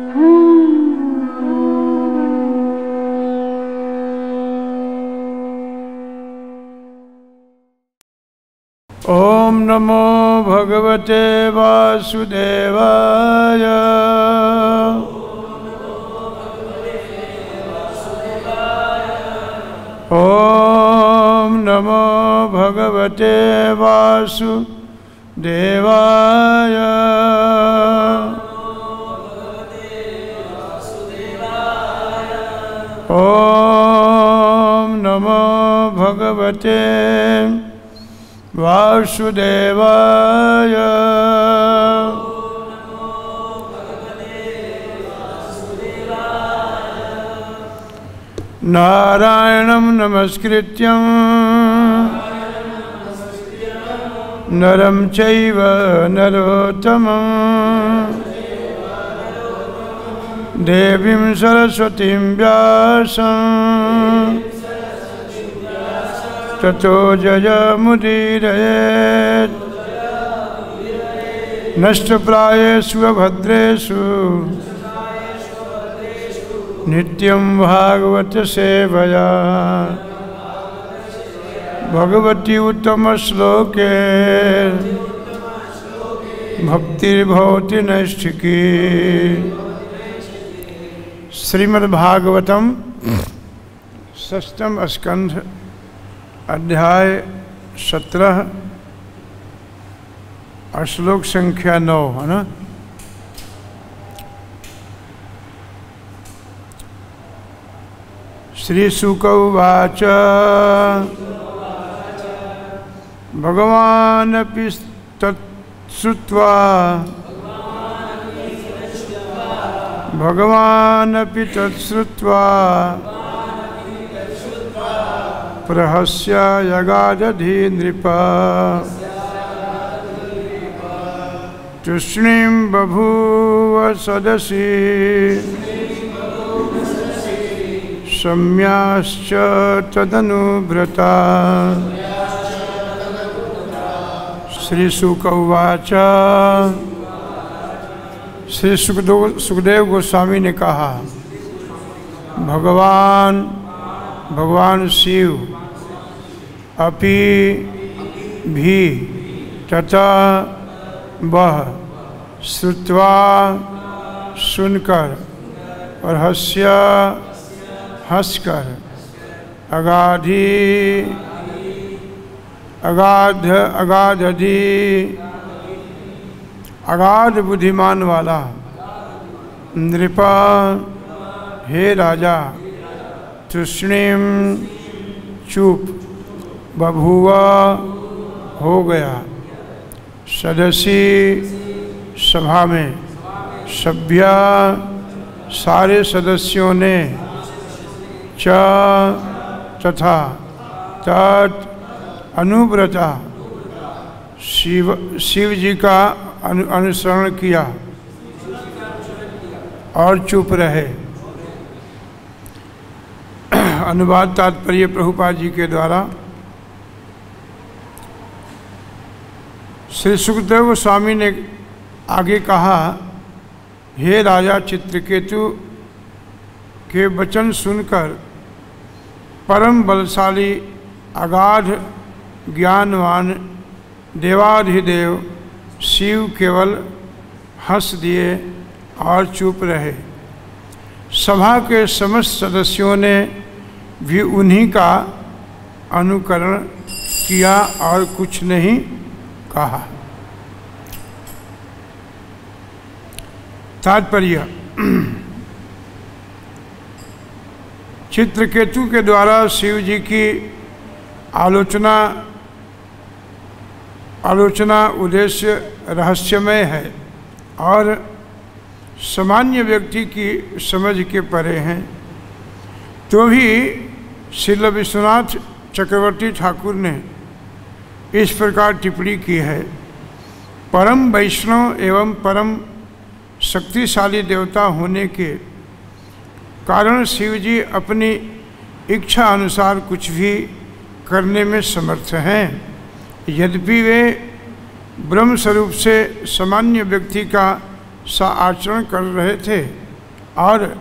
ओम नमो भगवते वासुदेवाय। ओम नमो भगवते वासुदेवाय। ओम नमो भगवते वासुदेवाय। नारायणं नमस्कृत्यं नरं चैव नरोत्तमं देवीं सरस्वतीं व्यासं ततो जयमुदीरयेत्। नष्टप्रायेषु भद्रेषु नित्यं भागवत सेवया भगवती उत्तम श्लोके भक्तिर्भवति नैष्ठिकी। श्रीमद्भागवतम षष्ठम स्कंध अध्याय 17 श्लोक संख्या 9 है ना। श्री शुक उवाच भगवानपि तत्श्रुत्वा भगवानपि तत्श्रुत्वा प्रहस्य यगादधि नृप तूष्णीं बभूव सदसि सम्याश्च तदनुव्रता। श्री शुक उवाच श्री सुखदेव गोस्वामी ने कहा भगवान शिव अपि भी तथा वह श्रुत्वा सुनकर और हंसकर अगाध बुद्धिमान वाला नृपा हे राजा तूष्णीम चुप बभुआ हो गया सदसी सभा में सभ्या सारे सदस्यों ने च तथा तत् अनुव्रता शिव जी का अनुसरण किया और चुप रहे। अनुवाद तात्पर्य प्रभुपाद जी के द्वारा। श्री सुखदेव गोस्वामी ने आगे कहा हे राजा चित्रकेतु के वचन सुनकर परम बलशाली अगाध ज्ञानवान देवाधिदेव शिव केवल हंस दिए और चुप रहे। सभा के समस्त सदस्यों ने भी उन्हीं का अनुकरण किया और कुछ नहीं कहा। तात्पर्य चित्रकेतु के द्वारा शिव जी की आलोचना उद्देश्य रहस्यमय है और सामान्य व्यक्ति की समझ के परे हैं। तो भी श्रील विश्वनाथ चक्रवर्ती ठाकुर ने इस प्रकार टिप्पणी की है। परम वैष्णव एवं परम शक्तिशाली देवता होने के कारण शिव जी अपनी इच्छा अनुसार कुछ भी करने में समर्थ हैं। यद्यपि वे ब्रह्म स्वरूप से सामान्य व्यक्ति का सा आचरण कर रहे थे, और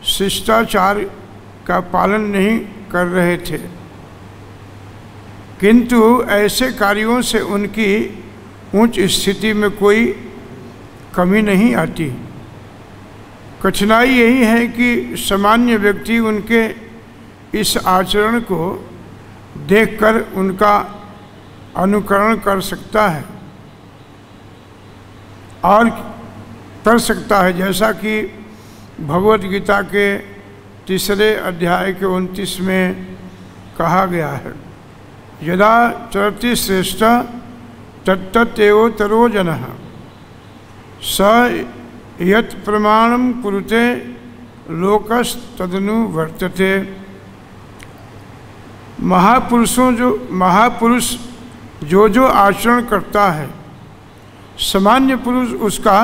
शिष्टाचार का पालन नहीं कर रहे थे, किंतु ऐसे कार्यों से उनकी उच्च स्थिति में कोई कमी नहीं आती। कठिनाई यही है कि सामान्य व्यक्ति उनके इस आचरण को देखकर उनका अनुकरण कर सकता है और कर सकता है, जैसा कि भगवत गीता के 3 अध्याय के 29 में कहा गया है, यदा चरति श्रेष्ठ तत्तत्तेवोत्तरो जनः स यत् प्रमाणं कुरुते लोकस्तदनु वर्तते। महापुरुष जो आचरण करता है, सामान्य पुरुष उसका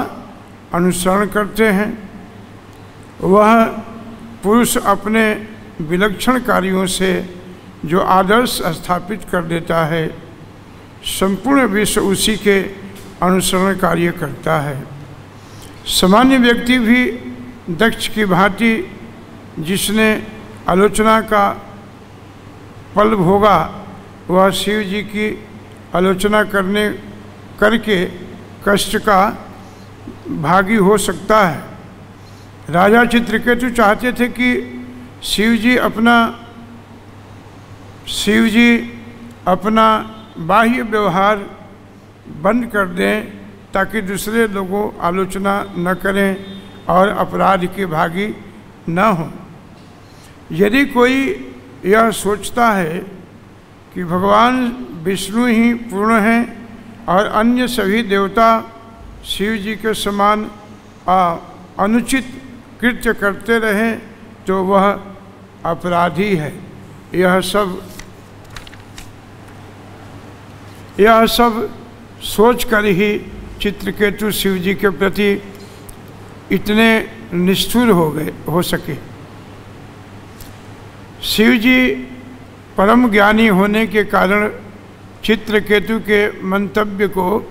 अनुसरण करते हैं। वह पुरुष अपने विलक्षण कार्यों से जो आदर्श स्थापित कर देता है, संपूर्ण विश्व उसी के अनुसरण कार्य करता है। सामान्य व्यक्ति भी दक्ष की भांति, जिसने आलोचना का फल भोगा, वह शिव जी की आलोचना करके कष्ट का भागी हो सकता है। राजा चित्रकेतु चाहते थे कि शिव जी अपना बाह्य व्यवहार बंद कर दें, ताकि दूसरे लोगों आलोचना न करें और अपराध के भागी न हों। यदि कोई यह सोचता है कि भगवान विष्णु ही पूर्ण हैं और अन्य सभी देवता शिव जी के समान अनुचित कृत्य करते रहें, तो वह अपराधी है। यह सब सोचकर ही चित्रकेतु शिव जी के प्रति इतने निष्ठुर हो सके। शिव जी परम ज्ञानी होने के कारण चित्रकेतु के मंतव्य को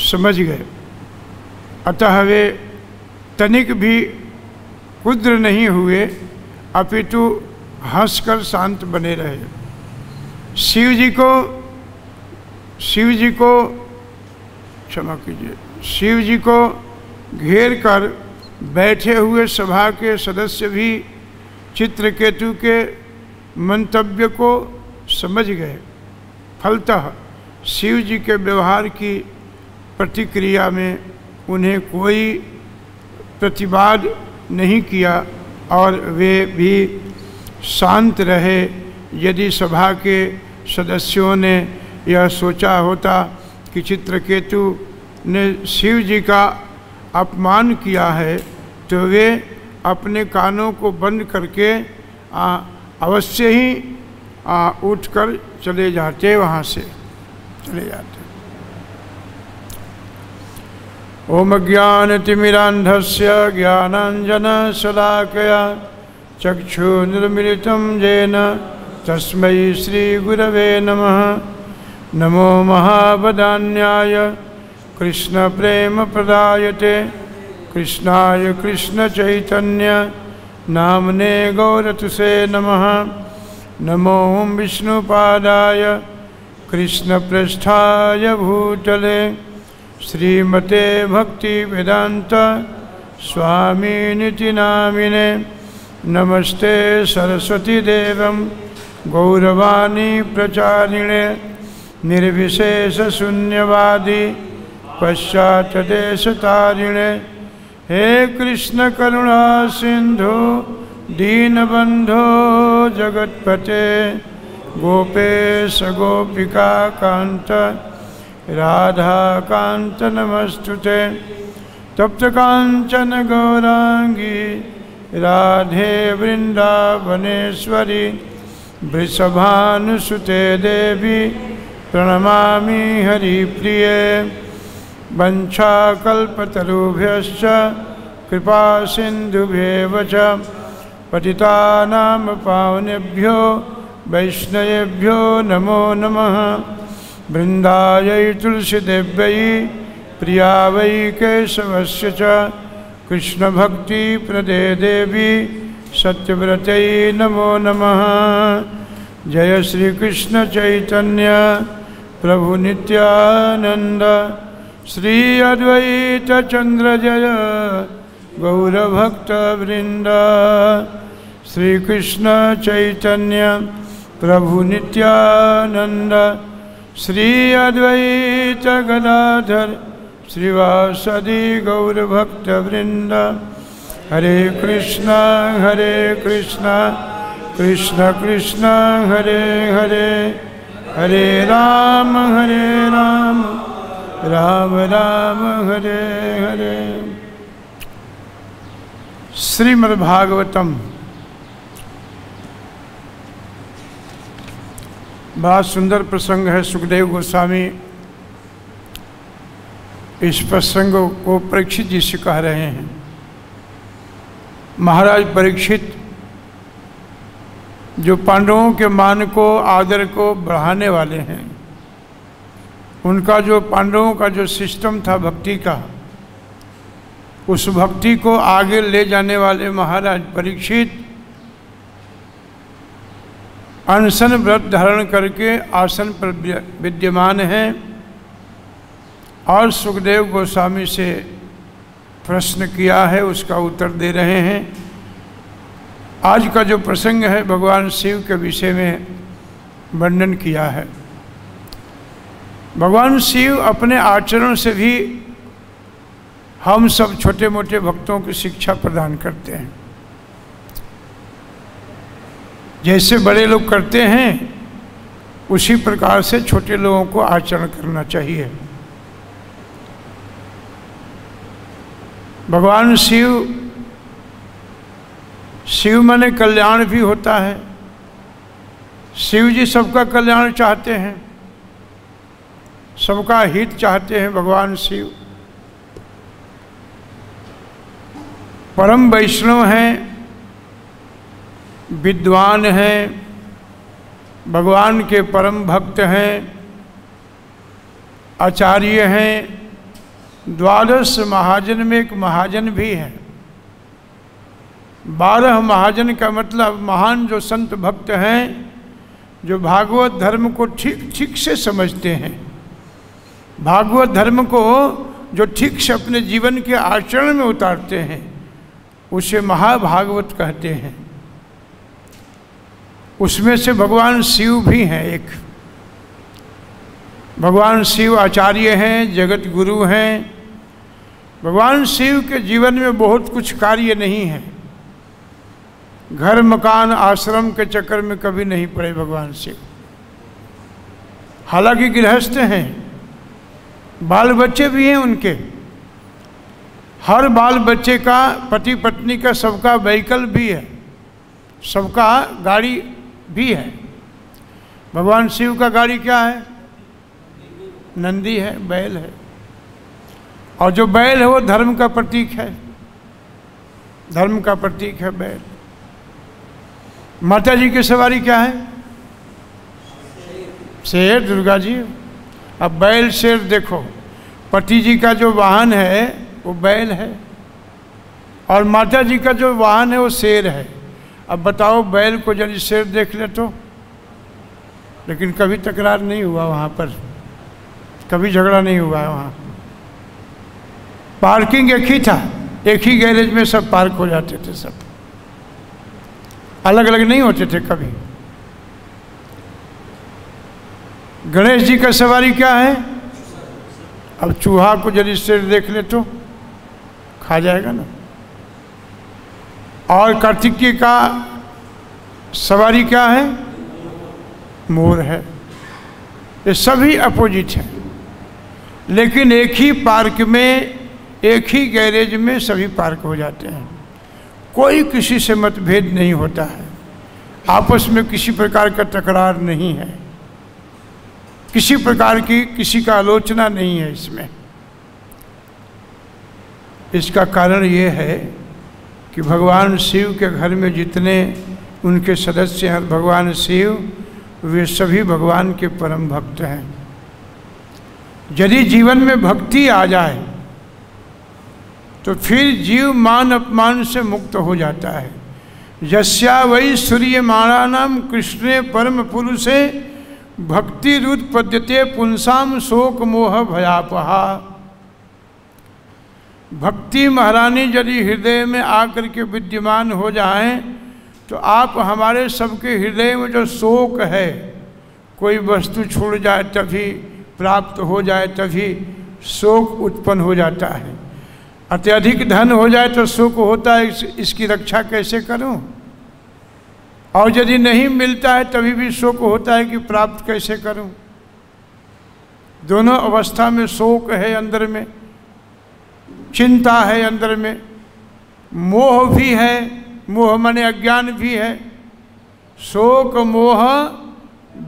समझ गए, अतः वे तनिक भी कुद्र नहीं हुए, अपितु हंसकर शांत बने रहे। शिव जी को घेर कर बैठे हुए सभा के सदस्य भी चित्रकेतु के मंतव्य को समझ गए। फलतः शिव जी के व्यवहार की प्रतिक्रिया में उन्हें कोई प्रतिवाद नहीं किया और वे भी शांत रहे। यदि सभा के सदस्यों ने यह सोचा होता कि चित्रकेतु ने शिव जी का अपमान किया है, तो वे अपने कानों को बंद करके अवश्य ही उठकर चले जाते, वहाँ से चले जाते। ओम ज्ञानतिमिरान्धस्य ज्ञानाञ्जनशलाकया चक्षुर्मिलितं येन तस्मै श्रीगुरवे नमः। नमो महावदान्याय कृष्णप्रेमप्रदायते कृष्णाय कृष्णचैतन्य नाम्ने गौरतुसे नमः। नमो विष्णुपादाय कृष्णप्रेष्ठाय भूतले श्रीमते भक्तिवेदान्त स्वामिनिति नामिने। नमस्ते सरस्वतीदेवं गौरवाणी प्रचारिणे निर्विशेषशून्यवादी पश्चात्देशतारिणे। हे कृष्ण करुणा सिंधु दीनबंधो जगत्पते गोपेश गोपिका कांत राधा कांत नमस्तुते। तप्त कांचन गौरांगी राधे वृंदावनेश्वरी वृषभानुसुते देवी प्रणमामि हरिप्रिये। वंशाकल्पतरुभ्यश्च कृपा सिन्धुभ्येव च पतितानां पावनेभ्यो वैष्णवेभ्यो नमो नमः। वृन्दायै तुलसीदेव्यै प्रिया वै केशवस्य च कृष्ण भक्ति प्रदे देवी सत्यव्रतै नमो नमः। जय श्री कृष्ण चैतन्य प्रभु नित्यानंद श्री अद्वैत चंद्र जय गौरभक्त वृंद। श्री कृष्ण चैतन्य प्रभु नित्यानंद श्री अद्वैत गदाधर श्रीवासदि गौरभक्त वृंद। हरे कृष्णा कृष्ण कृष्ण हरे हरे, हरे राम राम राम हरे हरे। श्रीमद्भागवतम बड़ा सुंदर प्रसंग है। सुखदेव गोस्वामी इस प्रसंग को परीक्षित जी से कह रहे हैं। महाराज परीक्षित जो पांडवों के मान को आदर को बढ़ाने वाले हैं, उनका जो पांडवों का जो सिस्टम था भक्ति का, उस भक्ति को आगे ले जाने वाले महाराज परीक्षित अनशन व्रत धारण करके आसन पर विद्यमान हैं और सुखदेव गोस्वामी से प्रश्न किया है, उसका उत्तर दे रहे हैं। आज का जो प्रसंग है भगवान शिव के विषय में वर्णन किया है। भगवान शिव अपने आचरण से भी हम सब छोटे मोटे भक्तों की शिक्षा प्रदान करते हैं। जैसे बड़े लोग करते हैं उसी प्रकार से छोटे लोगों को आचरण करना चाहिए। भगवान शिव माने कल्याण भी होता है। शिव जी सबका कल्याण चाहते हैं, सबका हित चाहते हैं। भगवान शिव परम वैष्णव हैं, विद्वान हैं, भगवान के परम भक्त हैं, आचार्य हैं। 12 महाजन में एक महाजन भी है। 12 महाजन का मतलब महान जो संत भक्त हैं, जो भागवत धर्म को ठीक ठीक से समझते हैं, भागवत धर्म को जो ठीक से अपने जीवन के आचरण में उतारते हैं, उसे महाभागवत कहते हैं। उसमें से भगवान शिव भी हैं एक। भगवान शिव आचार्य हैं, जगत गुरु हैं। भगवान शिव के जीवन में बहुत कुछ कार्य नहीं है। घर मकान आश्रम के चक्कर में कभी नहीं पड़े भगवान शिव। हालांकि गृहस्थ हैं, बाल बच्चे भी हैं उनके। हर बाल बच्चे का, पति पत्नी का, सबका व्हीकल भी है, सबका गाड़ी भी है। भगवान शिव का गाड़ी क्या है? नंदी है, बैल है। और जो बैल है वो धर्म का प्रतीक है, धर्म का प्रतीक है बैल। माता जी की सवारी क्या है? शेर, दुर्गा जी। अब बैल शेर देखो, पति जी का जो वाहन है वो बैल है और माता जी का जो वाहन है वो शेर है। अब बताओ, बैल को यदि शेर देख ले तो, लेकिन कभी तकरार नहीं हुआ वहाँ पर, कभी झगड़ा नहीं हुआ वहाँ। पार्किंग एक ही था, एक ही गैरेज में सब पार्क हो जाते थे, सब अलग अलग नहीं होते थे कभी। गणेश जी का सवारी क्या है? अब चूहा को यदि शेर देख ले तो खा जाएगा ना। और कार्तिकेय का सवारी क्या है? मोर है। ये सभी अपोजिट हैं, लेकिन एक ही पार्क में, एक ही गैरेज में सभी पार्क हो जाते हैं। कोई किसी से मतभेद नहीं होता है, आपस में किसी प्रकार का तकरार नहीं है, किसी प्रकार की किसी का आलोचना नहीं है इसमें। इसका कारण ये है कि भगवान शिव के घर में जितने उनके सदस्य हैं, भगवान शिव वे सभी भगवान के परम भक्त हैं। यदि जीवन में भक्ति आ जाए तो फिर जीव मान अपमान से मुक्त हो जाता है। यस्या वै सूर्यमाणानाम कृष्णे परम पुरुषे भक्ति रुत्पद्यते पुंसाम शोक मोह भयापहा। भक्ति महारानी यदि हृदय में आकर के विद्यमान हो जाएं तो आप हमारे सबके हृदय में जो शोक है, कोई वस्तु छूट जाए तभी, प्राप्त हो जाए तभी शोक उत्पन्न हो जाता है। अत्यधिक धन हो जाए तो शोक होता है, इसकी रक्षा कैसे करूं, और यदि नहीं मिलता है तभी भी शोक होता है कि प्राप्त कैसे करूं। दोनों अवस्था में शोक है, अंदर में चिंता है, अंदर में मोह भी है, मोह माने अज्ञान भी है। शोक मोह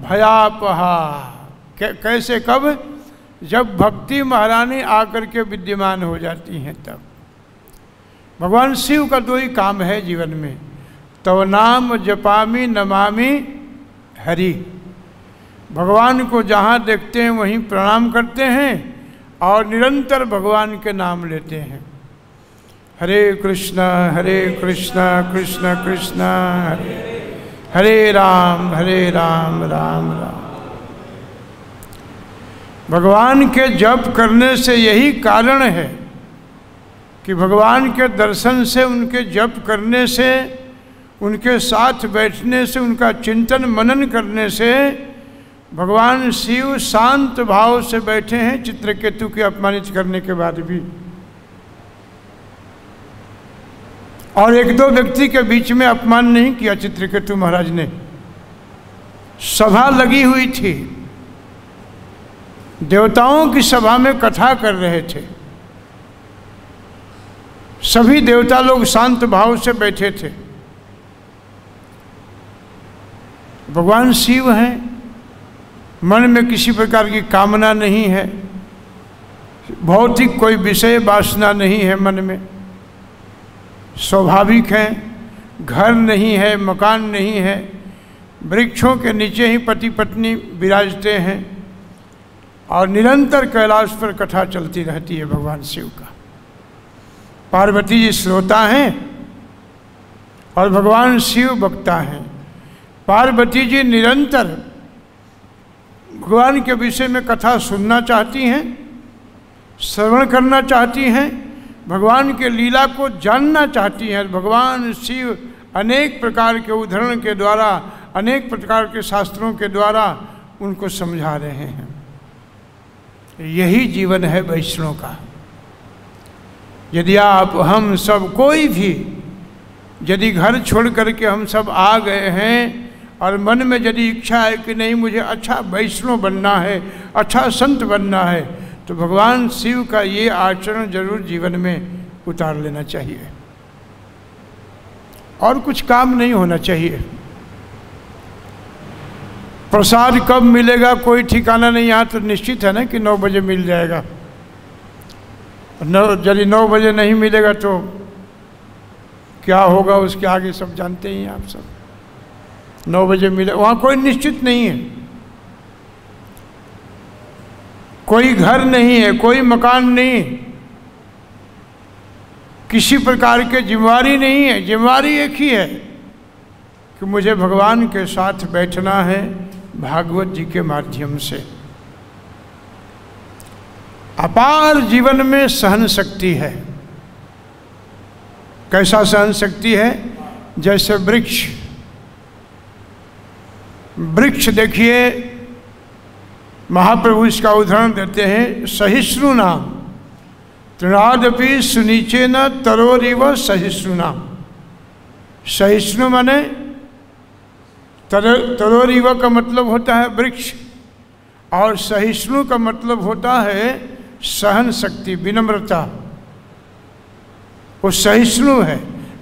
भयापहा कैसे, कब? जब भक्ति महारानी आकर के विद्यमान हो जाती हैं तब। भगवान शिव का दो ही काम है जीवन में, तव नाम जपामि नमामि हरि। भगवान को जहाँ देखते हैं वहीं प्रणाम करते हैं और निरंतर भगवान के नाम लेते हैं। हरे कृष्णा कृष्ण कृष्ण हरे राम राम राम। भगवान के जप करने से यही कारण है कि भगवान के दर्शन से, उनके जप करने से, उनके साथ बैठने से, उनका चिंतन मनन करने से भगवान शिव शांत भाव से बैठे हैं चित्रकेतु के अपमानित करने के बाद भी। और एक दो व्यक्ति के बीच में अपमान नहीं किया चित्रकेतु महाराज ने। सभा लगी हुई थी, देवताओं की सभा में कथा कर रहे थे, सभी देवता लोग शांत भाव से बैठे थे। भगवान शिव हैं, मन में किसी प्रकार की कामना नहीं है, भौतिक कोई विषय वासना नहीं है मन में, स्वाभाविक हैं, घर नहीं है, मकान नहीं है, वृक्षों के नीचे ही पति पत्नी विराजते हैं और निरंतर कैलाश पर कथा चलती रहती है भगवान शिव का। पार्वती जी श्रोता हैं और भगवान शिव वक्ता हैं। पार्वती जी निरंतर भगवान के विषय में कथा सुनना चाहती हैं, श्रवण करना चाहती हैं, भगवान के लीला को जानना चाहती हैं। भगवान शिव अनेक प्रकार के उदाहरण के द्वारा, अनेक प्रकार के शास्त्रों के द्वारा उनको समझा रहे हैं। यही जीवन है वैष्णव का। यदि आप, हम सब, कोई भी यदि घर छोड़ करके हम सब आ गए हैं और मन में यदि इच्छा है कि नहीं मुझे अच्छा वैष्णव बनना है, अच्छा संत बनना है, तो भगवान शिव का ये आचरण जरूर जीवन में उतार लेना चाहिए और कुछ काम नहीं होना चाहिए। प्रसाद कब मिलेगा कोई ठिकाना नहीं। यहाँ तो निश्चित है ना कि 9 बजे मिल जाएगा। यदि 9 बजे नहीं मिलेगा तो क्या होगा उसके आगे सब जानते ही हैं आप सब। 9 बजे मिले, वहाँ कोई निश्चित नहीं है, कोई घर नहीं है, कोई मकान नहीं, किसी प्रकार के जिम्मेवारी नहीं है। जिम्मेवारी एक ही है कि मुझे भगवान के साथ बैठना है भागवत जी के माध्यम से। अपार जीवन में सहन शक्ति है। कैसा सहन शक्ति है? जैसे वृक्ष, वृक्ष देखिए, महाप्रभु इसका उदाहरण देते हैं। सहिष्णु नाम तृणादपि सुनीचे न तरोरिव सहिष्णु नाम। सहिष्णु माने तरोरिव का मतलब होता है वृक्ष, और सहिष्णु का मतलब होता है सहन शक्ति, विनम्रता। वो सहिष्णु है।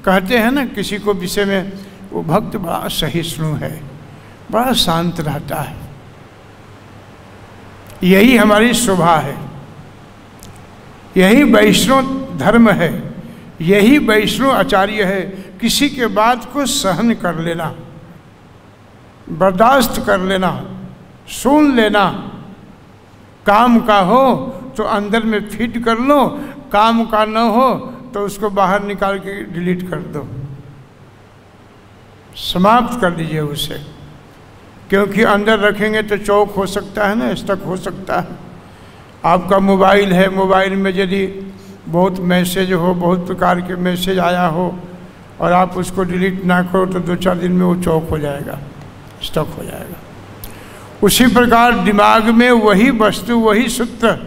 कहते हैं ना किसी को विषय में, वो भक्त बड़ा सहिष्णु है, बड़ा शांत रहता है। यही हमारी शोभा है, यही वैष्णव धर्म है, यही वैष्णव आचार्य है। किसी के बात को सहन कर लेना, बर्दाश्त कर लेना, सुन लेना। काम का हो तो अंदर में फिट कर लो, काम का न हो तो उसको बाहर निकाल के डिलीट कर दो, समाप्त कर दीजिए उसे, क्योंकि अंदर रखेंगे तो चौक हो सकता है ना, स्टक हो सकता है। आपका मोबाइल है, मोबाइल में यदि बहुत मैसेज हो, बहुत प्रकार के मैसेज आया हो और आप उसको डिलीट ना करो तो 2-4 दिन में वो चौक हो जाएगा, स्टक हो जाएगा। उसी प्रकार दिमाग में वही वस्तु, वही सूत्र,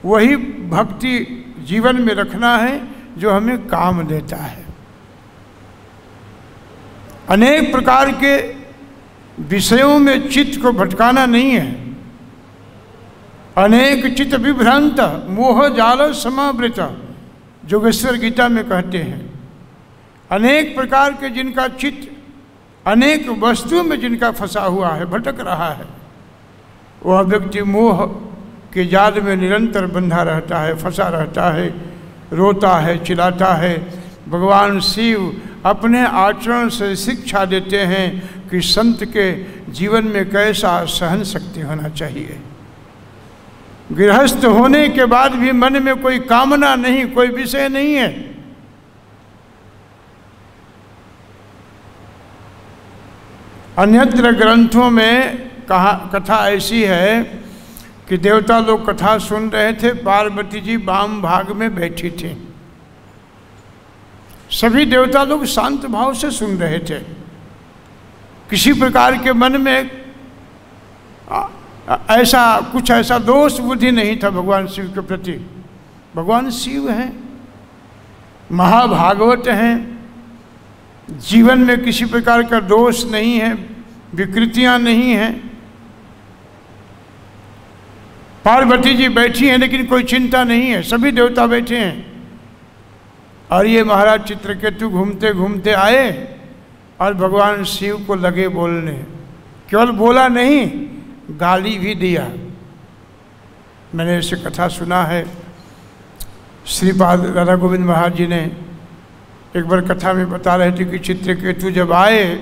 वही भक्ति जीवन में रखना है जो हमें काम देता है। अनेक प्रकार के विषयों में चित्त को भटकाना नहीं है। अनेक चित्त विभ्रांत मोह जाल समावृत, योगेश्वर गीता में कहते हैं। अनेक प्रकार के जिनका चित्त अनेक वस्तुओं में जिनका फंसा हुआ है, भटक रहा है, वह व्यक्ति मोह के जाल में निरंतर बंधा रहता है, फंसा रहता है, रोता है, चिल्लाता है। भगवान शिव अपने आचरण से शिक्षा देते हैं कि संत के जीवन में कैसा सहन शक्ति होना चाहिए। गृहस्थ होने के बाद भी मन में कोई कामना नहीं, कोई विषय नहीं है। अन्यत्र ग्रंथों में कथा ऐसी है कि देवता लोग कथा सुन रहे थे, पार्वती जी वाम भाग में बैठी थी। सभी देवता लोग शांत भाव से सुन रहे थे, किसी प्रकार के मन में ऐसा दोष बुद्धि नहीं था भगवान शिव के प्रति। भगवान शिव हैं, महाभागवत हैं, जीवन में किसी प्रकार का दोष नहीं है, विकृतियां नहीं हैं। पार्वती जी बैठी हैं लेकिन कोई चिंता नहीं है, सभी देवता बैठे हैं। और ये महाराज चित्रकेतु घूमते घूमते आए और भगवान शिव को लगे बोलने। केवल बोला नहीं, गाली भी दिया। मैंने ऐसे कथा सुना है, श्रीपाद राधा गोविंद महाराज जी ने एक बार कथा में बता रहे थे कि चित्रकेतु जब आए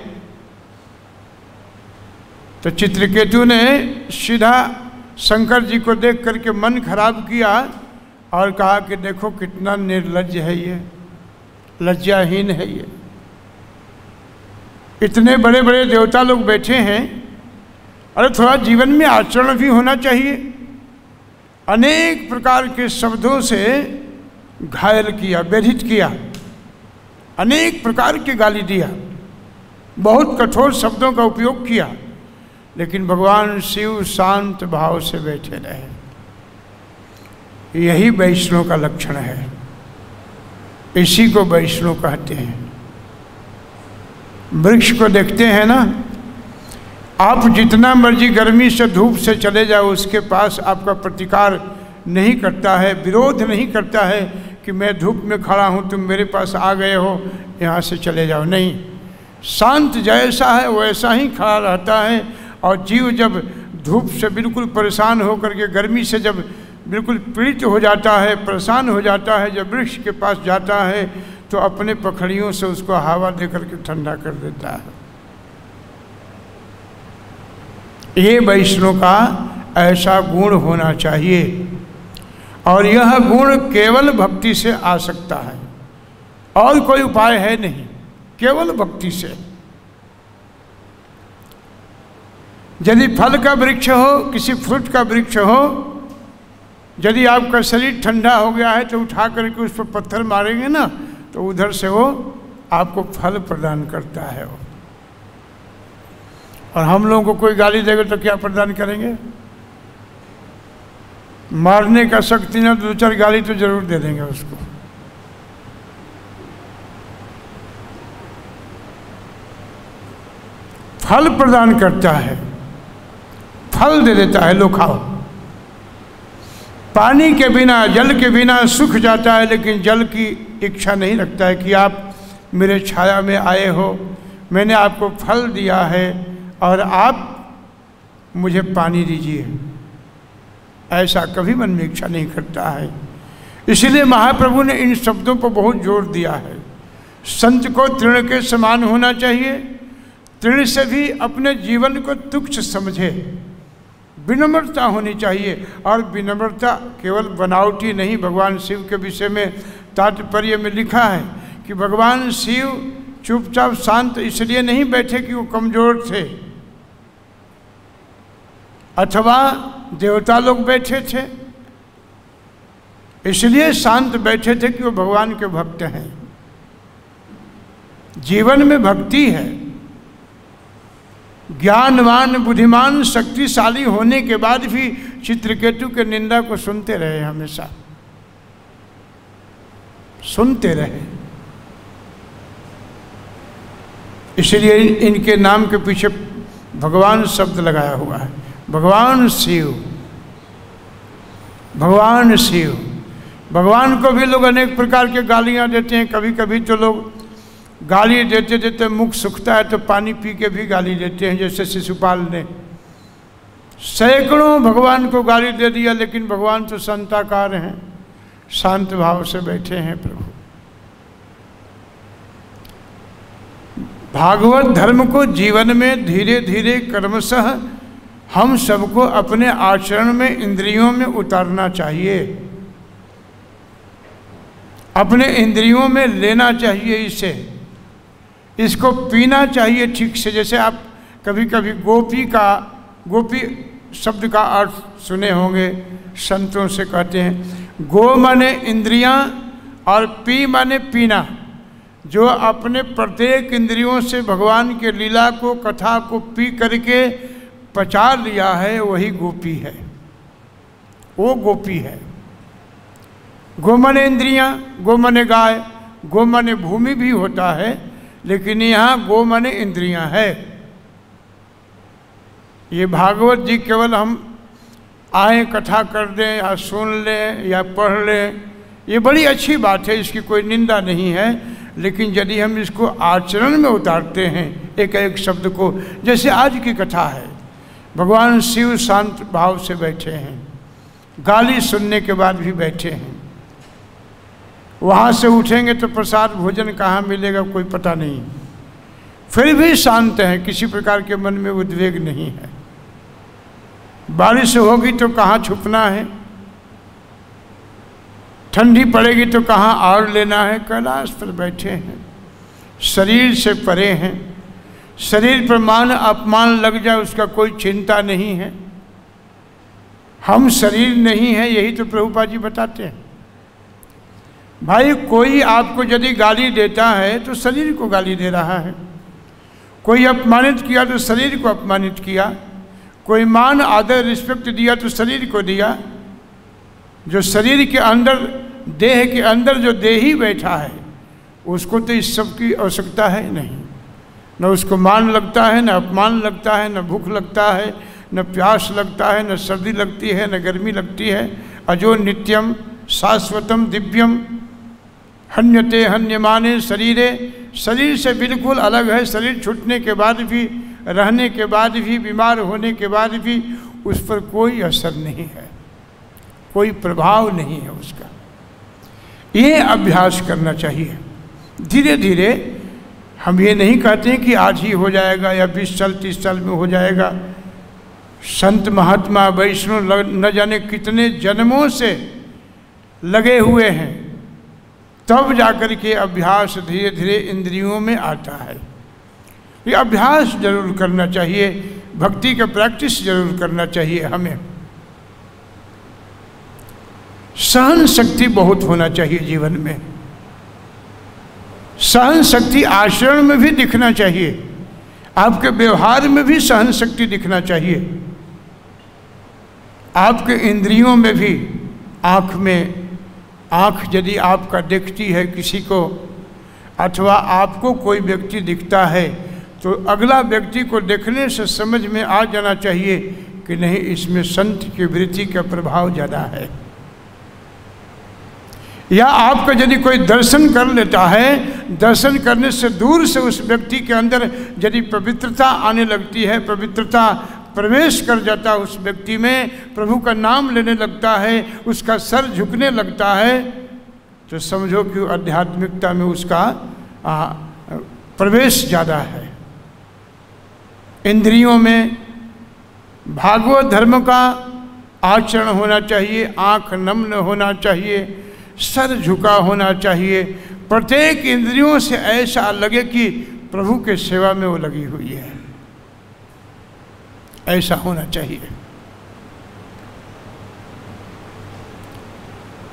तो चित्रकेतु ने सीधा शंकर जी को देख करके मन खराब किया और कहा कि देखो कितना निर्लज्ज है ये, लज्जाहीन है ये। इतने बड़े बड़े देवता लोग बैठे हैं, अरे थोड़ा जीवन में आचरण भी होना चाहिए। अनेक प्रकार के शब्दों से घायल किया, व्यथित किया, अनेक प्रकार की गाली दिया, बहुत कठोर शब्दों का उपयोग किया, लेकिन भगवान शिव शांत भाव से बैठे रहे। यही वैष्णव का लक्षण है, इसी को वैष्णव कहते हैं। वृक्ष को देखते हैं ना, आप जितना मर्जी गर्मी से धूप से चले जाओ, उसके पास आपका प्रतिकार नहीं करता है, विरोध नहीं करता है कि मैं धूप में खड़ा हूँ, तुम मेरे पास आ गए हो, यहाँ से चले जाओ। नहीं, शांत जैसा है वैसा ही खड़ा रहता है। और जीव जब धूप से बिल्कुल परेशान होकर के, गर्मी से जब बिल्कुल पीड़ित हो जाता है, परेशान हो जाता है, जब वृक्ष के पास जाता है तो अपने पखड़ियों से उसको हवा देकर के ठंडा कर देता है। ये वैष्णव का ऐसा गुण होना चाहिए, और यह गुण केवल भक्ति से आ सकता है, और कोई उपाय है नहीं, केवल भक्ति से। यदि फल का वृक्ष हो, किसी फ्रूट का वृक्ष हो, यदि आपका शरीर ठंडा हो गया है तो उठा करके उस पर पत्थर मारेंगे ना, तो उधर से वो आपको फल प्रदान करता है वो। और हम लोगों को कोई गाली देगा तो क्या प्रदान करेंगे? मारने का शक्ति ना, 2-4 गाली तो जरूर दे देंगे उसको। फल प्रदान करता है, फल दे देता है, लो खाओ। पानी के बिना, जल के बिना सूख जाता है, लेकिन जल की इच्छा नहीं रखता है कि आप मेरे छाया में आए हो, मैंने आपको फल दिया है और आप मुझे पानी दीजिए, ऐसा कभी मन में इच्छा नहीं करता है। इसलिए महाप्रभु ने इन शब्दों पर बहुत जोर दिया है। संत को तृण के समान होना चाहिए, तृण से भी अपने जीवन को तुच्छ समझे, विनम्रता होनी चाहिए। और विनम्रता केवल बनावटी नहीं, भगवान शिव के विषय में तात्पर्य में लिखा है कि भगवान शिव चुपचाप शांत इसलिए नहीं बैठे कि वो कमजोर थे अथवा देवता लोग बैठे थे, इसलिए शांत बैठे थे कि वो भगवान के भक्त हैं। जीवन में भक्ति है। ज्ञानवान बुद्धिमान शक्तिशाली होने के बाद भी चित्रकेतु के निंदा को सुनते रहे, हमेशा सुनते रहे। इसलिए इनके नाम के पीछे भगवान शब्द लगाया हुआ है। भगवान शिव, भगवान शिव। भगवान को भी लोग अनेक प्रकार के गालियां देते हैं। कभी कभी तो लोग गाली देते देते मुख सूखता है तो पानी पी के भी गाली देते हैं, जैसे शिशुपाल ने सैकड़ों भगवान को गाली दे दिया, लेकिन भगवान तो संताकार हैं, शांत भाव से बैठे हैं। प्रभु भागवत धर्म को जीवन में धीरे धीरे क्रमशः हम सबको अपने आचरण में, इंद्रियों में उतारना चाहिए, अपने इंद्रियों में लेना चाहिए। इसको पीना चाहिए ठीक से। जैसे आप कभी कभी गोपी शब्द का अर्थ सुने होंगे, संतों से कहते हैं गो माने इंद्रियां और पी माने पीना। जो अपने प्रत्येक इंद्रियों से भगवान के लीला को, कथा को पी करके पचा लिया है, वही गोपी है, वो गोपी है। गो माने इंद्रियां, गो माने गाय, गो माने भूमि भी होता है, लेकिन यहाँ गो माने इंद्रियां है। ये भागवत जी केवल हम आए कथा कर दें या सुन लें या पढ़ लें, ये बड़ी अच्छी बात है, इसकी कोई निंदा नहीं है। लेकिन यदि हम इसको आचरण में उतारते हैं, एक एक शब्द को, जैसे आज की कथा है, भगवान शिव शांत भाव से बैठे हैं, गाली सुनने के बाद भी बैठे हैं। वहाँ से उठेंगे तो प्रसाद भोजन कहाँ मिलेगा कोई पता नहीं, फिर भी शांत हैं, किसी प्रकार के मन में उद्वेग नहीं है। बारिश होगी तो कहाँ छुपना है, ठंडी पड़ेगी तो कहाँ आड़ लेना है, कैलाश पर बैठे हैं, शरीर से परे हैं। शरीर पर मान अपमान लग जाए उसका कोई चिंता नहीं है। हम शरीर नहीं है, यही तो प्रभुपाद जी बताते हैं। भाई कोई आपको यदि गाली देता है तो शरीर को गाली दे रहा है, कोई अपमानित किया तो शरीर को अपमानित किया, कोई मान आदर रिस्पेक्ट दिया तो शरीर को दिया। जो शरीर के अंदर, देह के अंदर जो देही बैठा है, उसको तो इस सब की आवश्यकता है नहीं। न उसको मान लगता है, न अपमान लगता है, न भूख लगता है, न प्यास लगता है, न सर्दी लगती है, न गर्मी लगती है। अजो नित्यम शाश्वतम दिव्यम हन्यते हन्यमाने शरीरे। शरीर से बिल्कुल अलग है। शरीर छूटने के बाद भी, रहने के बाद भी, बीमार होने के बाद भी उस पर कोई असर नहीं है, कोई प्रभाव नहीं है उसका। ये अभ्यास करना चाहिए धीरे धीरे। हम ये नहीं कहते हैं कि आज ही हो जाएगा या 20 साल 30 साल में हो जाएगा। संत महात्मा वैष्णव न जाने कितने जन्मों से लगे हुए हैं, तब जाकर के अभ्यास धीरे धीरे इंद्रियों में आता है। ये अभ्यास जरूर करना चाहिए, भक्ति का प्रैक्टिस जरूर करना चाहिए हमें। सहन शक्ति बहुत होना चाहिए जीवन में। सहन शक्ति आचरण में भी दिखना चाहिए, आपके व्यवहार में भी सहन शक्ति दिखना चाहिए, आपके इंद्रियों में भी। आँख में, आँख यदि आपका देखती है किसी को, अथवा आपको कोई व्यक्ति दिखता है, तो अगला व्यक्ति को देखने से समझ में आ जाना चाहिए कि नहीं, इसमें संत की वृत्ति का प्रभाव ज़्यादा है। या आपका यदि कोई दर्शन कर लेता है, दर्शन करने से दूर से उस व्यक्ति के अंदर यदि पवित्रता आने लगती है, पवित्रता प्रवेश कर जाता है उस व्यक्ति में, प्रभु का नाम लेने लगता है, उसका सर झुकने लगता है, तो समझो कि आध्यात्मिकता में उसका प्रवेश ज़्यादा है। इंद्रियों में भागवत धर्म का आचरण होना चाहिए, आँख नम न होना चाहिए, सर झुका होना चाहिए, प्रत्येक इंद्रियों से ऐसा लगे कि प्रभु के सेवा में वो लगी हुई है, ऐसा होना चाहिए।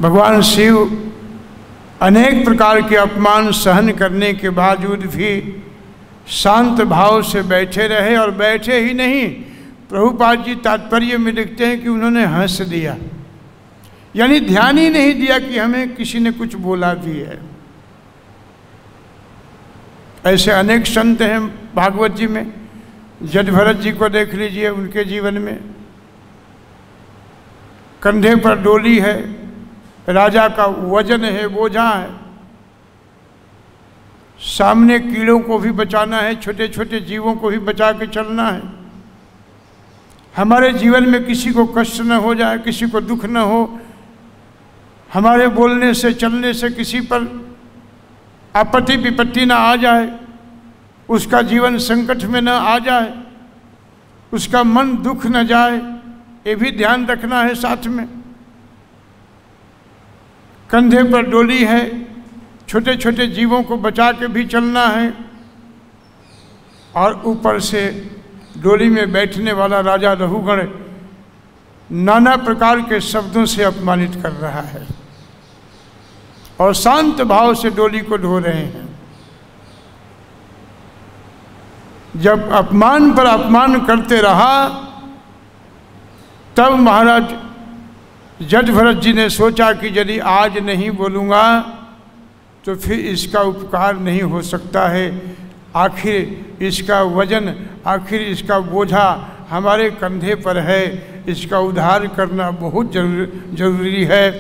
भगवान शिव अनेक प्रकार के अपमान सहन करने के बावजूद भी शांत भाव से बैठे रहे, और बैठे ही नहीं, प्रभुपाद जी तात्पर्य में लिखते हैं कि उन्होंने हंस दिया, यानी ध्यान ही नहीं दिया कि हमें किसी ने कुछ बोला भी है। ऐसे अनेक संत हैं भागवत जी में, जडभरत जी को देख लीजिए, उनके जीवन में कंधे पर डोली है, राजा का वजन है, बोझा है, सामने कीड़ों को भी बचाना है, छोटे छोटे जीवों को भी बचा के चलना है। हमारे जीवन में किसी को कष्ट न हो जाए, किसी को दुख न हो, हमारे बोलने से चलने से किसी पर आपत्ति विपत्ति न आ जाए, उसका जीवन संकट में न आ जाए, उसका मन दुख न जाए, ये भी ध्यान रखना है साथ में। कंधे पर डोली है, छोटे छोटे जीवों को बचा के भी चलना है, और ऊपर से डोली में बैठने वाला राजा रघुगण नाना प्रकार के शब्दों से अपमानित कर रहा है, और शांत भाव से डोली को ढो रहे हैं। जब अपमान पर अपमान करते रहा, तब महाराज जडभरत जी ने सोचा कि यदि आज नहीं बोलूँगा तो फिर इसका उपकार नहीं हो सकता है, आखिर इसका वजन, आखिर इसका बोझा हमारे कंधे पर है, इसका उद्धार करना बहुत जरूरी है।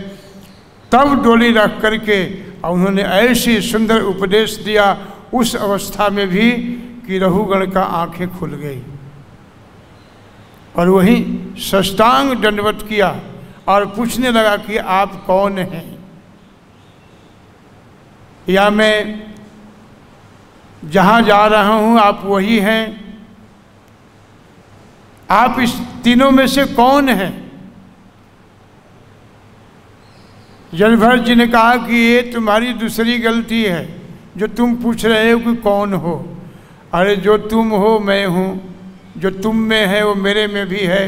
तब डोली रख करके उन्होंने ऐसी सुंदर उपदेश दिया, उस अवस्था में भी कि रघुगण का आंखें खुल गई, और वहीं साष्टांग दंडवत किया और पूछने लगा कि आप कौन हैं, या मैं जहाँ जा रहा हूँ आप वही हैं, आप इस तीनों में से कौन हैं? जडभरत जी ने कहा कि ये तुम्हारी दूसरी गलती है, जो तुम पूछ रहे हो कि कौन हो। अरे जो तुम हो मैं हूँ, जो तुम में है वो मेरे में भी है,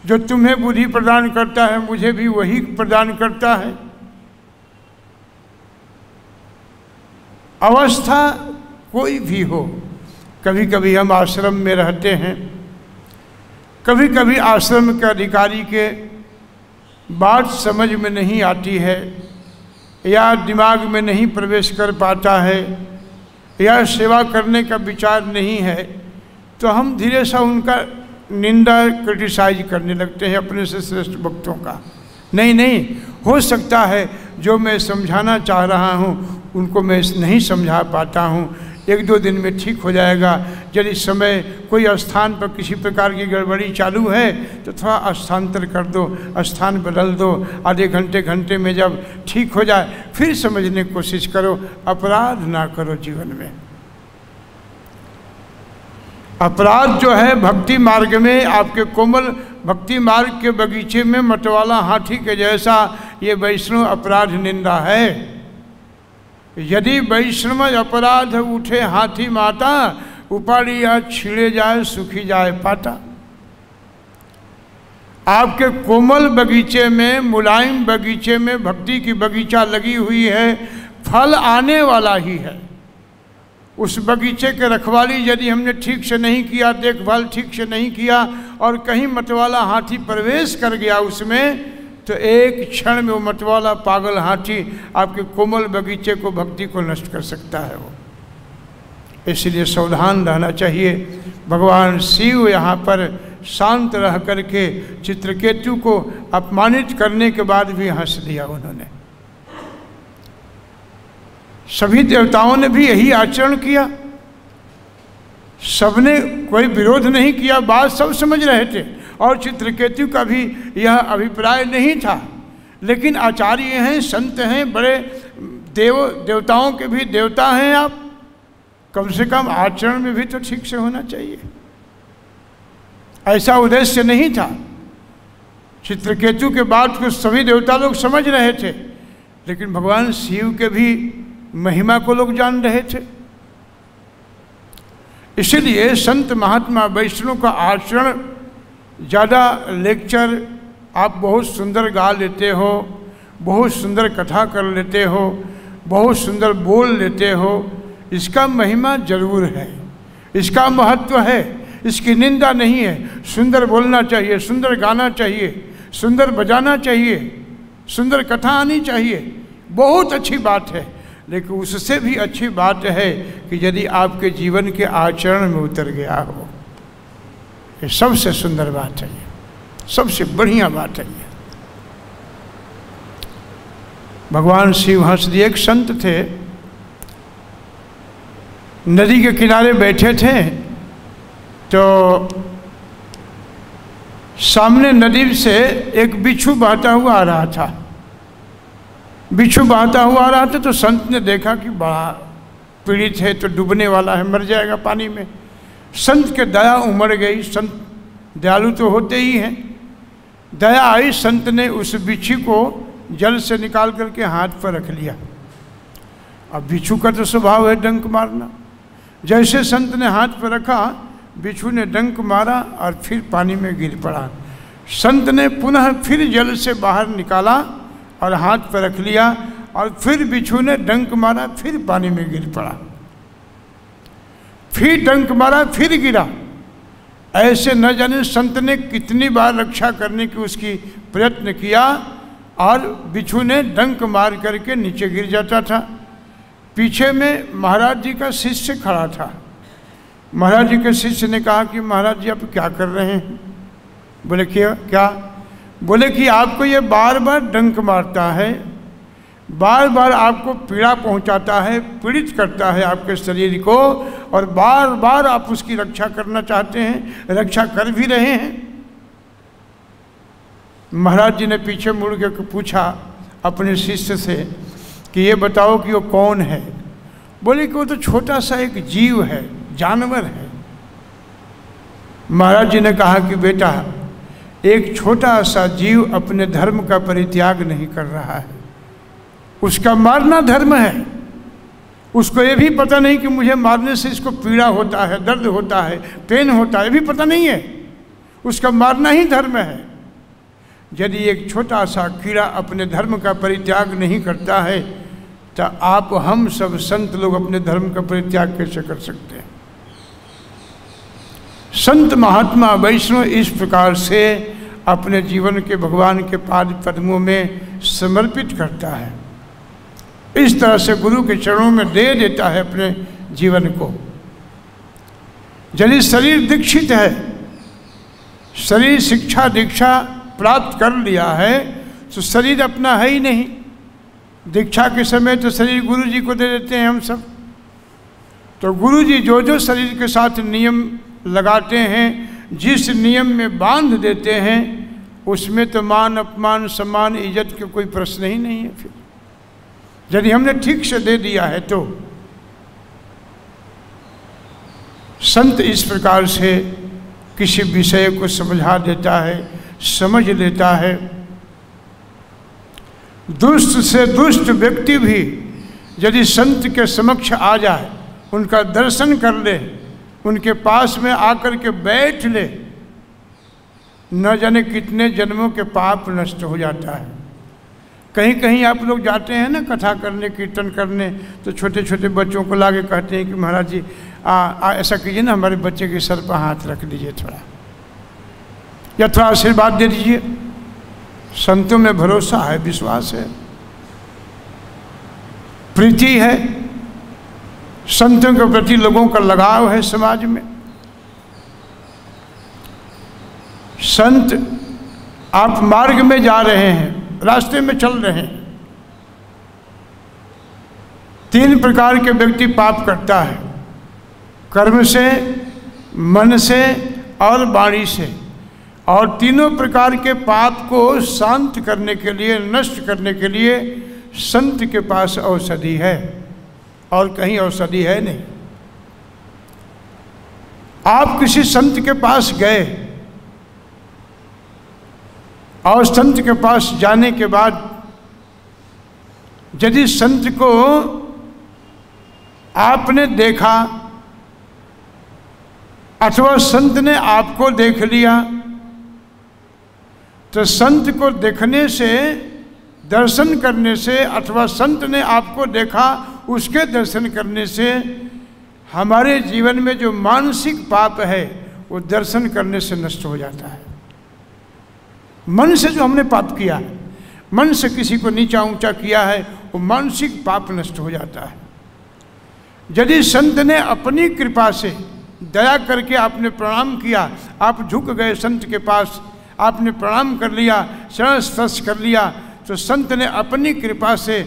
जो तुम्हें बुद्धि प्रदान करता है मुझे भी वही प्रदान करता है। अवस्था कोई भी हो, कभी कभी हम आश्रम में रहते हैं, कभी कभी आश्रम के अधिकारी के बात समझ में नहीं आती है, या दिमाग में नहीं प्रवेश कर पाता है, या सेवा करने का विचार नहीं है, तो हम धीरे से उनका निंदा क्रिटिसाइज करने लगते हैं अपने से श्रेष्ठ भक्तों का। नहीं नहीं, हो सकता है जो मैं समझाना चाह रहा हूँ उनको मैं नहीं समझा पाता हूँ, एक दो दिन में ठीक हो जाएगा। यदि समय कोई स्थान पर किसी प्रकार की गड़बड़ी चालू है तो थोड़ा स्थानांतर कर दो, स्थान बदल दो, आधे घंटे घंटे में जब ठीक हो जाए फिर समझने की कोशिश करो। अपराध ना करो जीवन में। अपराध जो है भक्ति मार्ग में, आपके कोमल भक्ति मार्ग के बगीचे में मतवाला हाथी के जैसा ये वैष्णव अपराध निंदा है। यदि वैष्णव अपराध उठे हाथी माता, उपाड़िया छिड़े जाए सुखी जाए पाता। आपके कोमल बगीचे में, मुलायम बगीचे में भक्ति की बगीचा लगी हुई है, फल आने वाला ही है। उस बगीचे के रखवाली यदि हमने ठीक से नहीं किया, देखभाल ठीक से नहीं किया, और कहीं मतवाला हाथी प्रवेश कर गया उसमें, तो एक क्षण में वो मतवाला पागल हाथी आपके कोमल बगीचे को, भक्ति को नष्ट कर सकता है वो। इसलिए सावधान रहना चाहिए। भगवान शिव यहाँ पर शांत रह करके चित्रकेतु को अपमानित करने के बाद भी हंस दिया उन्होंने। सभी देवताओं ने भी यही आचरण किया, सबने कोई विरोध नहीं किया, बात सब समझ रहे थे, और चित्रकेतु का भी यह अभिप्राय नहीं था। लेकिन आचार्य हैं, संत हैं, बड़े देवताओं के भी देवता हैं आप, कम से कम आचरण में भी तो ठीक से होना चाहिए। ऐसा उद्देश्य नहीं था। चित्रकेतु के बात को सभी देवता लोग समझ रहे थे, लेकिन भगवान शिव के भी महिमा को लोग जान रहे थे। इसलिए संत महात्मा वैष्णव का आचरण, ज़्यादा लेक्चर आप बहुत सुंदर गा लेते हो, बहुत सुंदर कथा कर लेते हो, बहुत सुंदर बोल लेते हो, इसका महिमा जरूर है, इसका महत्व है, इसकी निंदा नहीं है। सुंदर बोलना चाहिए, सुंदर गाना चाहिए, सुंदर बजाना चाहिए, सुंदर कथा आनी चाहिए, बहुत अच्छी बात है। लेकिन उससे भी अच्छी बात है कि यदि आपके जीवन के आचरण में उतर गया हो, ये सबसे सुंदर बात है, ये सबसे बढ़िया बात है। ये भगवान शिव हंसदेव एक संत थे, नदी के किनारे बैठे थे, तो सामने नदी से एक बिच्छू बहता हुआ आ रहा था। बिच्छू बहता हुआ आ रहा था तो संत ने देखा कि बड़ा पीड़ित है, तो डूबने वाला है, मर जाएगा पानी में। संत के दया उमड़ गई, संत दयालु तो होते ही हैं। दया आई, संत ने उस बिच्छू को जल से निकाल करके हाथ पर रख लिया। अब बिच्छू का तो स्वभाव है डंक मारना। जैसे संत ने हाथ पर रखा, बिच्छू ने डंक मारा और फिर पानी में गिर पड़ा। संत ने पुनः फिर जल से बाहर निकाला और हाथ पर रख लिया, और फिर बिच्छू ने डंक मारा, फिर पानी में गिर पड़ा। फिर डंक मारा, फिर गिरा। ऐसे न जाने संत ने कितनी बार रक्षा करने की उसकी प्रयत्न किया, और बिच्छू ने डंक मार करके नीचे गिर जाता था। पीछे में महाराज जी का शिष्य खड़ा था। महाराज जी के शिष्य ने कहा कि महाराज जी आप क्या कर रहे हैं? बोले क्या? बोले कि आपको ये बार बार डंक मारता है, बार बार आपको पीड़ा पहुंचाता है, पीड़ित करता है आपके शरीर को, और बार बार आप उसकी रक्षा करना चाहते हैं, रक्षा कर भी रहे हैं। महाराज जी ने पीछे मुड़ के पूछा अपने शिष्य से कि ये बताओ कि वो कौन है? बोले कि वो तो छोटा सा एक जीव है, जानवर है। महाराज जी ने कहा कि बेटा, एक छोटा सा जीव अपने धर्म का परित्याग नहीं कर रहा है, उसका मारना धर्म है। उसको ये भी पता नहीं कि मुझे मारने से इसको पीड़ा होता है, दर्द होता है, पेन होता है, ये भी पता नहीं है। उसका मारना ही धर्म है। यदि एक छोटा सा कीड़ा अपने धर्म का परित्याग नहीं करता है, तो आप हम सब संत लोग अपने धर्म का परित्याग कैसे कर सकते हैं? संत महात्मा वैष्णव इस प्रकार से अपने जीवन के भगवान के पाद पद्मों में समर्पित करता है, इस तरह से गुरु के चरणों में दे देता है अपने जीवन को। यदि शरीर दीक्षित है, शरीर शिक्षा दीक्षा प्राप्त कर लिया है, तो शरीर अपना है ही नहीं। दीक्षा के समय तो शरीर गुरु जी को दे देते हैं हम सब। तो गुरु जी जो जो शरीर के साथ नियम लगाते हैं, जिस नियम में बांध देते हैं, उसमें तो मान अपमान सम्मान इज्जत के कोई प्रश्न ही नहीं है। फिर यदि हमने ठीक से दे दिया है तो संत इस प्रकार से किसी विषय को समझा देता है, समझ लेता है। दुष्ट से दुष्ट व्यक्ति भी यदि संत के समक्ष आ जाए, उनका दर्शन कर ले, उनके पास में आकर के बैठ ले, न जाने कितने जन्मों के पाप नष्ट हो जाता है। कहीं कहीं आप लोग जाते हैं ना कथा करने, कीर्तन करने, तो छोटे छोटे बच्चों को लाके कहते हैं कि महाराज जी ऐसा कीजिए ना, हमारे बच्चे के सर पर हाथ रख दीजिए थोड़ा, या थोड़ा आशीर्वाद दे दीजिए। संतों में भरोसा है, विश्वास है, प्रीति है, संतों के प्रति लोगों का लगाव है समाज में। संत, आप मार्ग में जा रहे हैं, रास्ते में चल रहे हैं, 3 प्रकार के व्यक्ति पाप करता है, कर्म से, मन से और वाणी से। और तीनों प्रकार के पाप को शांत करने के लिए, नष्ट करने के लिए संत के पास औषधि है, और कहीं औषधि है नहीं। आप किसी संत के पास गए और संत के पास जाने के बाद यदि संत को आपने देखा अथवा संत ने आपको देख लिया, तो संत को देखने से, दर्शन करने से, अथवा संत ने आपको देखा उसके दर्शन करने से हमारे जीवन में जो मानसिक पाप है वो दर्शन करने से नष्ट हो जाता है। मन से जो हमने पाप किया है, मन से किसी को नीचा ऊंचा किया है, वो मानसिक पाप नष्ट हो जाता है। यदि संत ने अपनी कृपा से दया करके आपने प्रणाम किया, आप झुक गए संत के पास, आपने प्रणाम कर लिया, शरण स्पर्श कर लिया, तो संत ने अपनी कृपा से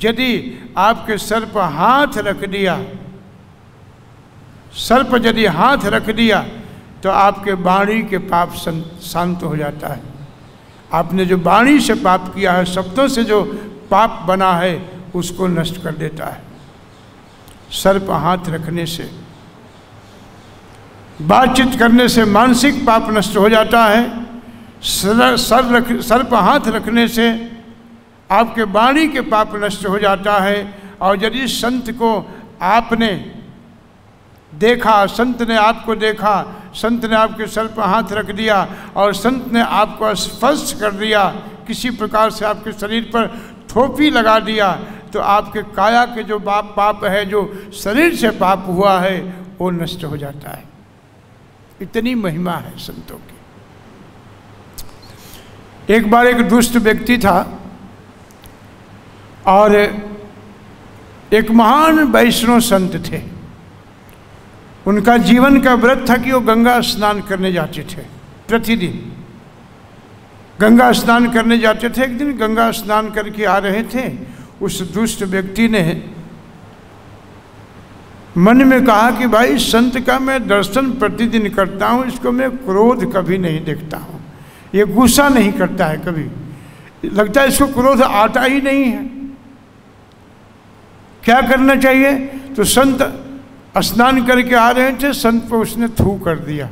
यदि आपके सर पर हाथ रख दिया, सर पर यदि हाथ रख दिया, तो आपके वाणी के पाप शांत हो जाता है। आपने जो वाणी से पाप किया है, शब्दों से जो पाप बना है, उसको नष्ट कर देता है सर पर हाथ रखने से। बातचीत करने से मानसिक पाप नष्ट हो जाता है। सर पर हाथ रखने से आपके वाणी के पाप नष्ट हो जाता है। और यदि संत को आपने देखा, संत ने आपको देखा, संत ने आपके सर पर हाथ रख दिया और संत ने आपको स्पर्श कर दिया, किसी प्रकार से आपके शरीर पर थोपी लगा दिया, तो आपके काया के जो पाप है, जो शरीर से पाप हुआ है, वो नष्ट हो जाता है। इतनी महिमा है संतों की। एक बार एक दुष्ट व्यक्ति था और एक महान वैष्णव संत थे। उनका जीवन का व्रत था कि वो गंगा स्नान करने जाते थे। प्रतिदिन गंगा स्नान करने जाते थे। एक दिन गंगा स्नान करके आ रहे थे, उस दुष्ट व्यक्ति ने मन में कहा कि भाई संत का मैं दर्शन प्रतिदिन करता हूँ, इसको मैं क्रोध कभी नहीं देखता हूँ, ये गुस्सा नहीं करता है कभी, लगता है इसको क्रोध आता ही नहीं है, क्या करना चाहिए। तो संत स्नान करके आ रहे थे, संत को उसने थू कर दिया।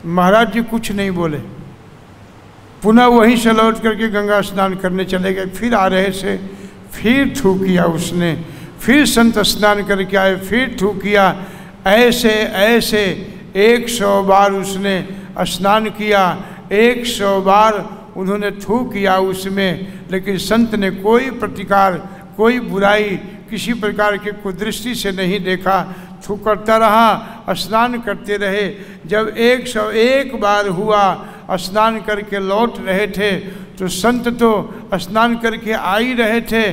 महाराज जी कुछ नहीं बोले, पुनः वहीं से लौट करके गंगा स्नान करने चले गए। फिर आ रहे थे, फिर थू किया उसने, फिर संत स्नान करके आए, फिर थू किया। ऐसे ऐसे 100 बार उसने स्नान किया, 100 बार उन्होंने थू किया उसमें, लेकिन संत ने कोई प्रतिकार, कोई बुराई, किसी प्रकार के कुदृष्टि से नहीं देखा। थू करता रहा, स्नान करते रहे। जब 101 बार हुआ, स्नान करके लौट रहे थे, तो संत तो स्नान करके आ ही रहे थे।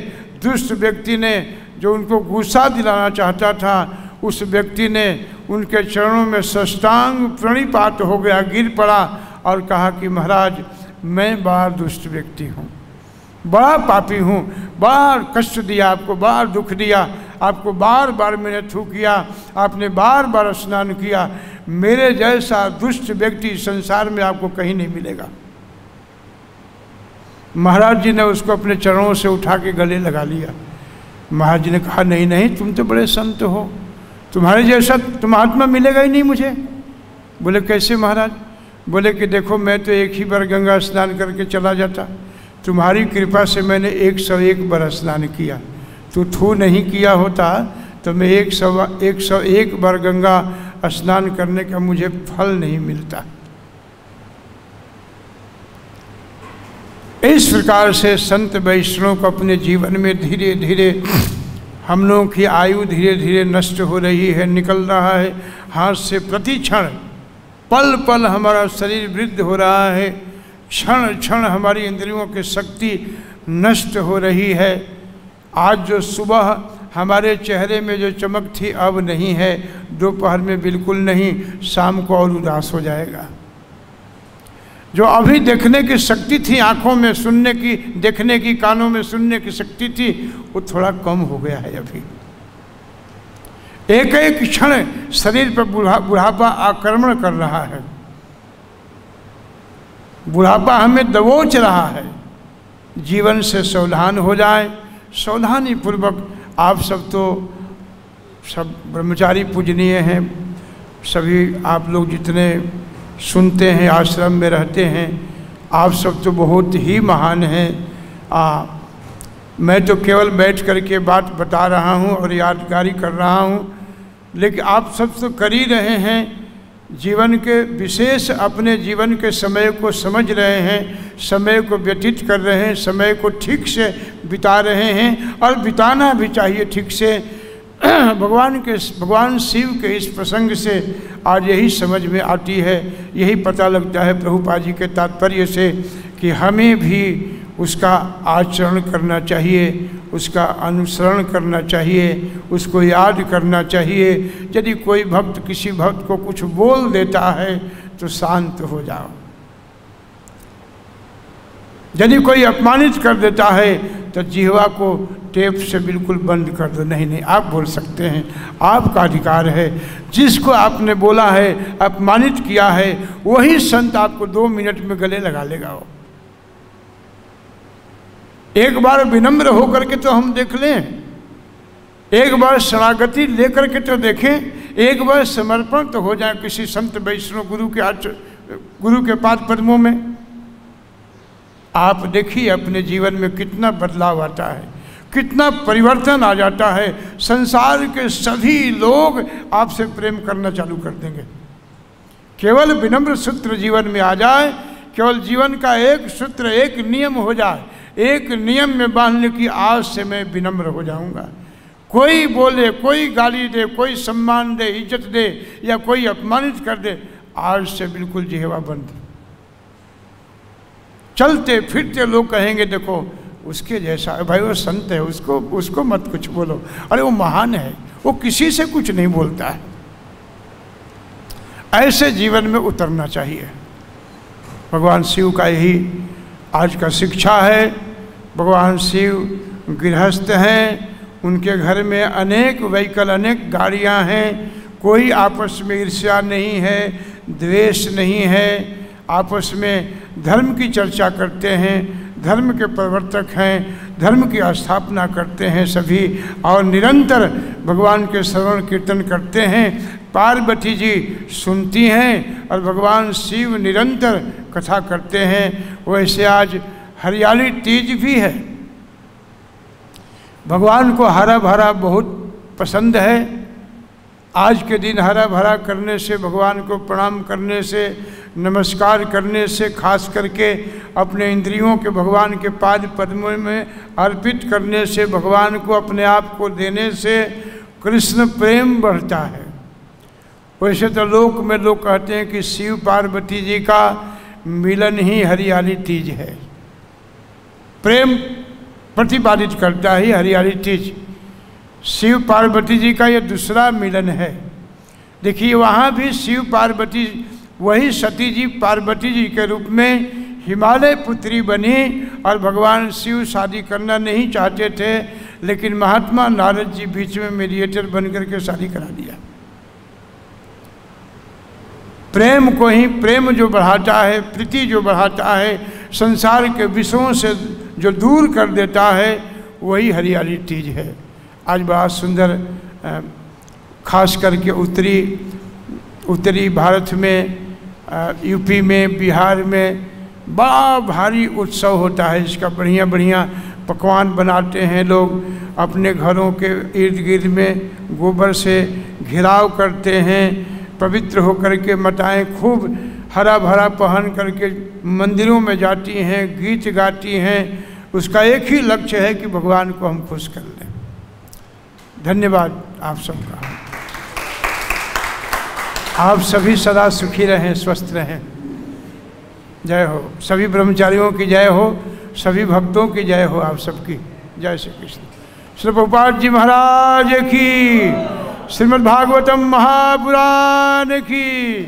दुष्ट व्यक्ति ने, जो उनको गुस्सा दिलाना चाहता था, उस व्यक्ति ने उनके चरणों में साष्टांग प्रणिपात हो गया, गिर पड़ा और कहा कि महाराज मैं बड़ा दुष्ट व्यक्ति हूँ, बड़ा पापी हूँ, बड़ा कष्ट दिया आपको, बड़ा दुख दिया आपको, बार बार मैंने थू किया, आपने बार बार स्नान किया, मेरे जैसा दुष्ट व्यक्ति संसार में आपको कहीं नहीं मिलेगा। महाराज जी ने उसको अपने चरणों से उठा के गले लगा लिया। महाराज जी ने कहा नहीं नहीं, तुम तो बड़े संत हो, तुम्हारे जैसा महात्मा मिलेगा ही नहीं मुझे। बोले कैसे महाराज? बोले कि देखो मैं तो एक ही बार गंगा स्नान करके चला जाता, तुम्हारी कृपा से मैंने 101 बार स्नान किया। तो थू नहीं किया होता तो मैं 101 बार गंगा स्नान करने का मुझे फल नहीं मिलता। इस प्रकार से संत वैष्णव को अपने जीवन में धीरे धीरे हम लोगों की आयु धीरे धीरे नष्ट हो रही है, निकल रहा है हाथ से। प्रति क्षण पल पल हमारा शरीर वृद्ध हो रहा है, क्षण क्षण हमारी इंद्रियों की शक्ति नष्ट हो रही है। आज जो सुबह हमारे चेहरे में जो चमक थी अब नहीं है, दोपहर में बिल्कुल नहीं, शाम को और उदास हो जाएगा। जो अभी देखने की शक्ति थी, आँखों में सुनने की, देखने की, कानों में सुनने की शक्ति थी, वो थोड़ा कम हो गया है अभी। एक एक क्षण शरीर पर बुढ़ापा आक्रमण कर रहा है, बुढ़ापा हमें दबोच रहा है। जीवन से सावधान हो जाए, सावधानी पूर्वक। आप सब तो सब ब्रह्मचारी पूजनीय हैं, सभी आप लोग जितने सुनते हैं, आश्रम में रहते हैं, आप सब तो बहुत ही महान हैं। मैं तो केवल बैठ करके बात बता रहा हूँ और यादगारी कर रहा हूँ, लेकिन आप सब तो कर ही रहे हैं। जीवन के विशेष अपने जीवन के समय को समझ रहे हैं, समय को व्यतीत कर रहे हैं, समय को ठीक से बिता रहे हैं और बिताना भी चाहिए ठीक से। भगवान शिव के इस प्रसंग से आज यही समझ में आती है, यही पता लगता है प्रभुपाद जी के तात्पर्य से कि हमें भी उसका आचरण करना चाहिए, उसका अनुसरण करना चाहिए, उसको याद करना चाहिए। यदि कोई भक्त किसी भक्त को कुछ बोल देता है तो शांत हो जाओ। यदि कोई अपमानित कर देता है तो जिह्वा को टेप से बिल्कुल बंद कर दो। नहीं नहीं, आप बोल सकते हैं, आपका अधिकार है। जिसको आपने बोला है, अपमानित किया है, वही संत आपको 2 मिनट में गले लगा लेगा। वो एक बार विनम्र होकर के तो हम देख लें, एक बार शरणागति लेकर के तो देखें, एक बार समर्पण तो हो जाए किसी संत वैष्णव गुरु के पाद पद्मों में। आप देखिए अपने जीवन में कितना बदलाव आता है, कितना परिवर्तन आ जाता है। संसार के सभी लोग आपसे प्रेम करना चालू कर देंगे। केवल विनम्र सूत्र जीवन में आ जाए, केवल जीवन का एक सूत्र, एक नियम हो जाए, एक नियम में बांधने की आज से मैं विनम्र हो जाऊंगा। कोई बोले, कोई गाली दे, कोई सम्मान दे, इज्जत दे या कोई अपमानित कर दे, आज से बिल्कुल जिह्वा बंद। चलते फिरते लोग कहेंगे देखो उसके जैसा है, भाई वो संत है, उसको मत कुछ बोलो, अरे वो महान है, वो किसी से कुछ नहीं बोलता है। ऐसे जीवन में उतरना चाहिए। भगवान शिव का यही आज का शिक्षा है। भगवान शिव गृहस्थ हैं, उनके घर में अनेक व्हीकल, अनेक गाड़ियां हैं, कोई आपस में ईर्ष्या नहीं है, द्वेष नहीं है, आपस में धर्म की चर्चा करते हैं, धर्म के प्रवर्तक हैं, धर्म की स्थापना करते हैं सभी, और निरंतर भगवान के श्रवण कीर्तन करते हैं। पार्वती जी सुनती हैं और भगवान शिव निरंतर कथा करते हैं। वैसे आज हरियाली तीज भी है। भगवान को हरा भरा बहुत पसंद है। आज के दिन हरा भरा करने से, भगवान को प्रणाम करने से, नमस्कार करने से, खास करके अपने इंद्रियों के भगवान के पाद पद्मों में अर्पित करने से, भगवान को अपने आप को देने से कृष्ण प्रेम बढ़ता है। वैसे तो लोक में लोग कहते हैं कि शिव पार्वती जी का मिलन ही हरियाली तीज है। प्रेम प्रतिपादित करता है हरियाली तीज। शिव पार्वती जी का ये दूसरा मिलन है। देखिए वहाँ भी शिव पार्वती, वही सती जी पार्वती जी के रूप में हिमालय पुत्री बनी और भगवान शिव शादी करना नहीं चाहते थे, लेकिन महात्मा नारद जी बीच में मीडिएटर बन करके शादी करा दिया। प्रेम को ही, प्रेम जो बढ़ाता है, प्रीति जो बढ़ाता है, संसार के विषयों से जो दूर कर देता है, वही हरियाली तीज है। आज बड़ा सुंदर, खास करके उत्तरी भारत में, यूपी में, बिहार में बड़ा भारी उत्सव होता है। इसका बढ़िया बढ़िया पकवान बनाते हैं लोग। अपने घरों के इर्द गिर्द में गोबर से घिराव करते हैं, पवित्र होकर के माताएं खूब हरा भरा पहन करके मंदिरों में जाती हैं, गीत गाती हैं। उसका एक ही लक्ष्य है कि भगवान को हम खुश कर लें। धन्यवाद आप सबका। आप सभी सदा सुखी रहें, स्वस्थ रहें। जय हो। सभी ब्रह्मचारियों की जय हो, सभी भक्तों की जय हो, आप सबकी जय श्री कृष्ण। श्री प्रभुपाद जी महाराज की, श्रीमद् भागवतम महापुराण की।